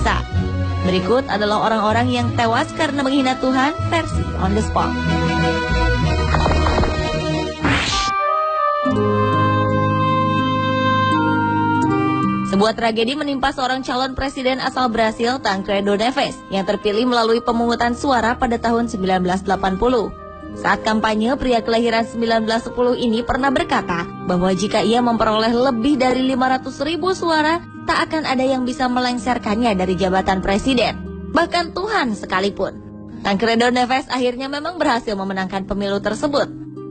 kuasa. Berikut adalah orang-orang yang tewas karena menghina Tuhan versi On The Spot. Sebuah tragedi menimpa seorang calon presiden asal Brasil, Tancredo Neves, yang terpilih melalui pemungutan suara pada tahun 1980. Saat kampanye, pria kelahiran 1910 ini pernah berkata bahwa jika ia memperoleh lebih dari 500.000 suara, tak akan ada yang bisa melengsarkannya dari jabatan presiden, bahkan Tuhan sekalipun. Tancredo Neves akhirnya memang berhasil memenangkan pemilu tersebut.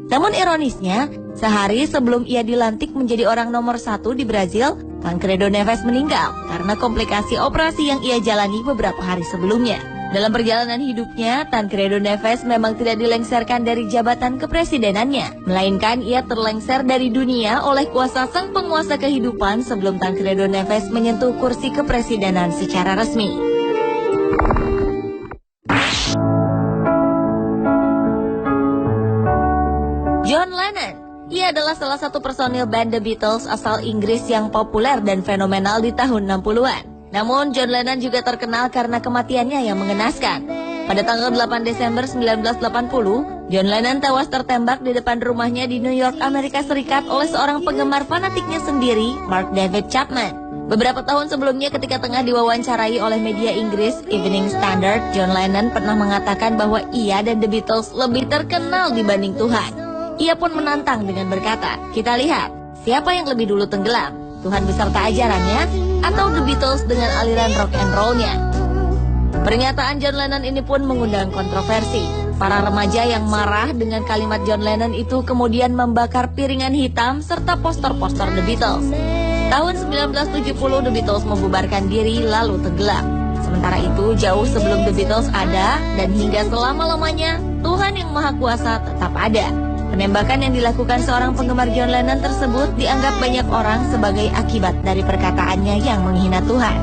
Namun ironisnya, sehari sebelum ia dilantik menjadi orang nomor 1 di Brazil, Tancredo Neves meninggal karena komplikasi operasi yang ia jalani beberapa hari sebelumnya. Dalam perjalanan hidupnya, Tancredo Neves memang tidak dilengsarkan dari jabatan kepresidenannya, melainkan ia terlengser dari dunia oleh kuasa sang penguasa kehidupan sebelum Tancredo Neves menyentuh kursi kepresidenan secara resmi. John Lennon. Ia adalah salah satu personil band The Beatles asal Inggris yang populer dan fenomenal di tahun 60-an. Namun, John Lennon juga terkenal karena kematiannya yang mengenaskan. Pada tanggal 8 Desember 1980, John Lennon tewas tertembak di depan rumahnya di New York, Amerika Serikat oleh seorang penggemar fanatiknya sendiri, Mark David Chapman. Beberapa tahun sebelumnya ketika tengah diwawancarai oleh media Inggris, Evening Standard, John Lennon pernah mengatakan bahwa ia dan The Beatles lebih terkenal dibanding Tuhan. Ia pun menantang dengan berkata, "Kita lihat, siapa yang lebih dulu tenggelam? Tuhan beserta ajarannya atau The Beatles dengan aliran rock and roll-nya?" Pernyataan John Lennon ini pun mengundang kontroversi. Para remaja yang marah dengan kalimat John Lennon itu kemudian membakar piringan hitam serta poster-poster The Beatles. Tahun 1970 The Beatles membubarkan diri lalu tenggelam. Sementara itu jauh sebelum The Beatles ada dan hingga selama-lamanya Tuhan yang Maha Kuasa tetap ada. Penembakan yang dilakukan seorang penggemar John Lennon tersebut dianggap banyak orang sebagai akibat dari perkataannya yang menghina Tuhan.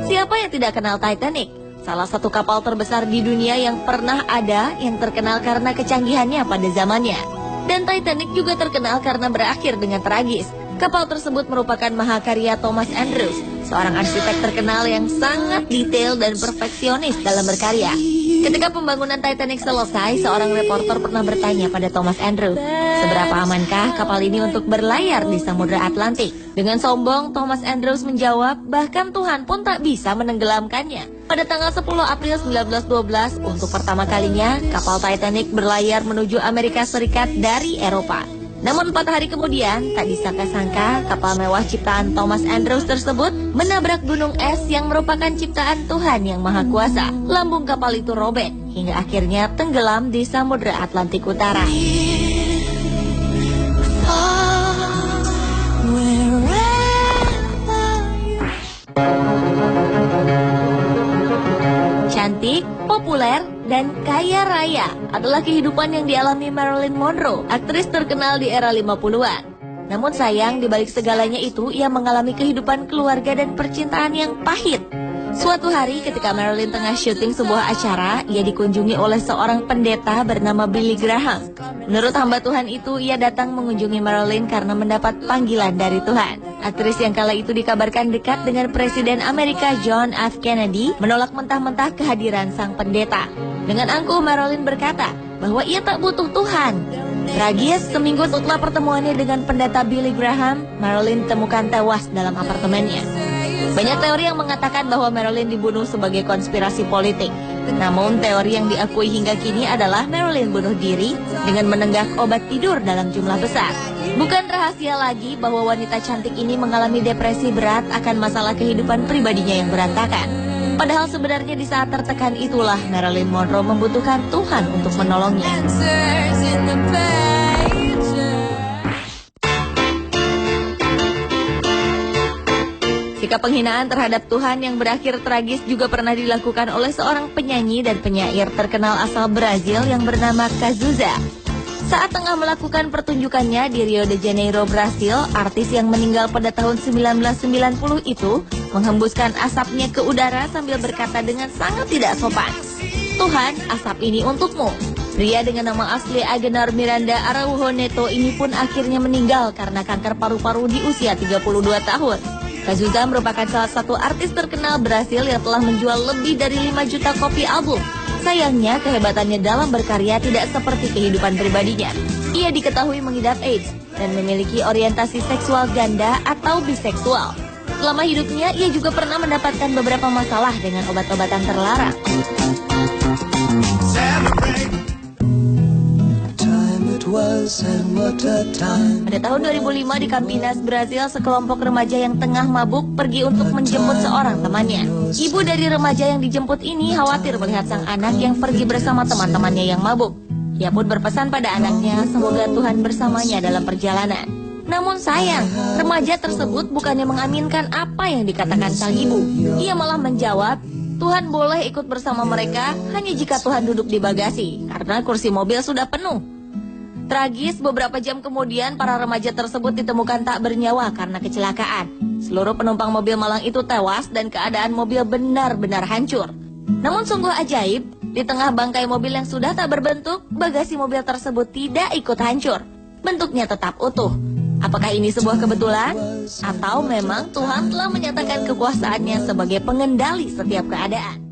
Siapa yang tidak kenal Titanic? Salah satu kapal terbesar di dunia yang pernah ada yang terkenal karena kecanggihannya pada zamannya. Dan Titanic juga terkenal karena berakhir dengan tragis. Kapal tersebut merupakan mahakarya Thomas Andrews, seorang arsitek terkenal yang sangat detail dan perfeksionis dalam berkarya. Ketika pembangunan Titanic selesai, seorang reporter pernah bertanya pada Thomas Andrews, seberapa amankah kapal ini untuk berlayar di Samudra Atlantik? Dengan sombong, Thomas Andrews menjawab, bahkan Tuhan pun tak bisa menenggelamkannya. Pada tanggal 10 April 1912, untuk pertama kalinya, kapal Titanic berlayar menuju Amerika Serikat dari Eropa. Namun 4 hari kemudian, tak disangka-sangka kapal mewah ciptaan Thomas Andrews tersebut menabrak gunung es yang merupakan ciptaan Tuhan yang Maha Kuasa. Lambung kapal itu robek hingga akhirnya tenggelam di Samudra Atlantik Utara. Cantik, populer, dan kaya raya adalah kehidupan yang dialami Marilyn Monroe, aktris terkenal di era 50-an. Namun sayang, di balik segalanya itu, ia mengalami kehidupan keluarga dan percintaan yang pahit. Suatu hari ketika Marilyn tengah syuting sebuah acara, ia dikunjungi oleh seorang pendeta bernama Billy Graham. Menurut hamba Tuhan itu, ia datang mengunjungi Marilyn karena mendapat panggilan dari Tuhan. Aktris yang kala itu dikabarkan dekat dengan Presiden Amerika John F. Kennedy menolak mentah-mentah kehadiran sang pendeta. Dengan angkuh Marilyn berkata bahwa ia tak butuh Tuhan. Tragis, seminggu setelah pertemuannya dengan pendeta Billy Graham, Marilyn ditemukan tewas dalam apartemennya. Banyak teori yang mengatakan bahwa Marilyn dibunuh sebagai konspirasi politik. Namun teori yang diakui hingga kini adalah Marilyn bunuh diri dengan menenggak obat tidur dalam jumlah besar. Bukan rahasia lagi bahwa wanita cantik ini mengalami depresi berat akan masalah kehidupan pribadinya yang berantakan. Padahal sebenarnya di saat tertekan itulah Marilyn Monroe membutuhkan Tuhan untuk menolongnya. Sikap penghinaan terhadap Tuhan yang berakhir tragis juga pernah dilakukan oleh seorang penyanyi dan penyair terkenal asal Brazil yang bernama Cazuza. Saat tengah melakukan pertunjukannya di Rio de Janeiro, Brasil, artis yang meninggal pada tahun 1990 itu menghembuskan asapnya ke udara sambil berkata dengan sangat tidak sopan, Tuhan, asap ini untukmu. Pria dengan nama asli Agenar Miranda Araujo Neto ini pun akhirnya meninggal karena kanker paru-paru di usia 32 tahun. Cazuza merupakan salah satu artis terkenal Brasil yang telah menjual lebih dari 5 juta kopi album. Sayangnya, kehebatannya dalam berkarya tidak seperti kehidupan pribadinya. Ia diketahui mengidap AIDS dan memiliki orientasi seksual ganda atau biseksual. Selama hidupnya, ia juga pernah mendapatkan beberapa masalah dengan obat-obatan terlarang. Pada tahun 2005 di Campinas, Brazil, sekelompok remaja yang tengah mabuk pergi untuk menjemput seorang temannya. Ibu dari remaja yang dijemput ini khawatir melihat sang anak yang pergi bersama teman-temannya yang mabuk. Ia pun berpesan pada anaknya semoga Tuhan bersamanya dalam perjalanan. Namun sayang, remaja tersebut bukannya mengaminkan apa yang dikatakan sang ibu. Ia malah menjawab, Tuhan boleh ikut bersama mereka hanya jika Tuhan duduk di bagasi, karena kursi mobil sudah penuh. Tragis, beberapa jam kemudian para remaja tersebut ditemukan tak bernyawa karena kecelakaan. Seluruh penumpang mobil malang itu tewas dan keadaan mobil benar-benar hancur. Namun sungguh ajaib, di tengah bangkai mobil yang sudah tak berbentuk, bagasi mobil tersebut tidak ikut hancur. Bentuknya tetap utuh. Apakah ini sebuah kebetulan? Atau memang Tuhan telah menyatakan kekuasaannya sebagai pengendali setiap keadaan?